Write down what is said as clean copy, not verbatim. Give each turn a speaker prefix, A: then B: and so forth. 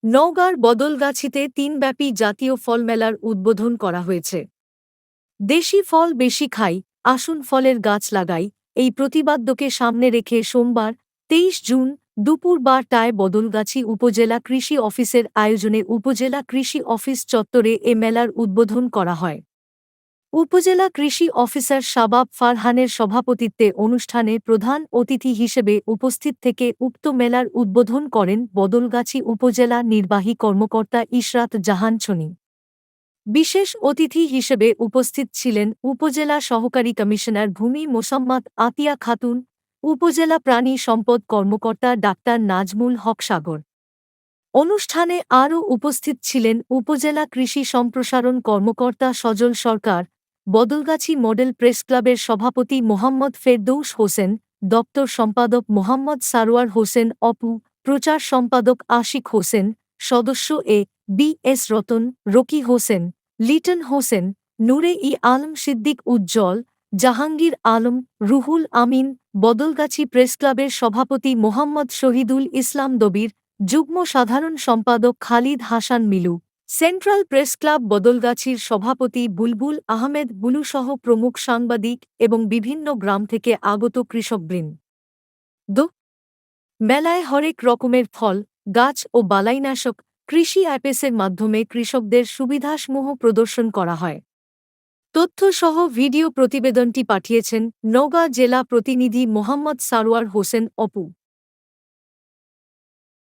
A: নওগাঁর বদলগাছিতে দিনব্যাপী জাতীয় ফল মেলার উদ্বোধন করা হয়েছে। দেশি ফল বেশি খাই, আসুন ফলের গাছ লাগাই, এই প্রতিপাদ্যকে সামনে রেখে সোমবার ২৩ জুন দুপুর ১২টায় বদলগাছি উপজেলা কৃষি অফিসের আয়োজনে উপজেলা কৃষি অফিস চত্বরে এ মেলার উদ্বোধন করা হয়। উপজেলা কৃষি অফিসার শাবাব ফারহানের সভাপতিত্বে অনুষ্ঠানে প্রধান অতিথি হিসেবে উপস্থিত থেকে উক্ত মেলার উদ্বোধন করেন বদলগাছি উপজেলা নির্বাহী কর্মকর্তা ইশরাত জাহান ছনি। বিশেষ অতিথি হিসেবে উপস্থিত ছিলেন উপজেলা সহকারী কমিশনার ভূমি মোসাম্মত আতিয়া খাতুন, উপজেলা প্রাণী সম্পদ কর্মকর্তা ডাক্তার নাজমুল হক সাগর। অনুষ্ঠানে আরও উপস্থিত ছিলেন উপজেলা কৃষি সম্প্রসারণ কর্মকর্তা সজল সরকার, বদলগাছি মডেল প্রেস ক্লাবের সভাপতি মোহাম্মদ ফেরদৌস হোসেন, দপ্তর সম্পাদক মোহাম্মদ সারোয়ার হোসেন অপু, প্রচার সম্পাদক আশিক হোসেন, সদস্য A B S Ratan, Rocky Hossain, Liton Hossain, Nure Alam Siddique Ujjal, Jahangir Alam, Ruhul Amin, Badalgachhi press ক্লাবের সভাপতি মোহাম্মদ শহীদুল ইসলাম দবির, যুগ্ম সাধারণ সম্পাদক Khalid Hasan Milu, central press club বদলগাছির সভাপতি বুলবুল আহমেদ বুলুসহ প্রমুখ সাংবাদিক এবং বিভিন্ন গ্রাম থেকে আগত কৃষকবৃন্দ। মেলায় হরেক রকমের ফল, গাছ ও বালাইনাশক, কৃষি অ্যাপেসের মাধ্যমে কৃষকদের সুবিধাসমূহ প্রদর্শন করা হয়। তথ্যসহ ভিডিও প্রতিবেদনটি পাঠিয়েছেন নওগাঁ জেলা প্রতিনিধি মোহাম্মদ সারোয়ার হোসেন অপু।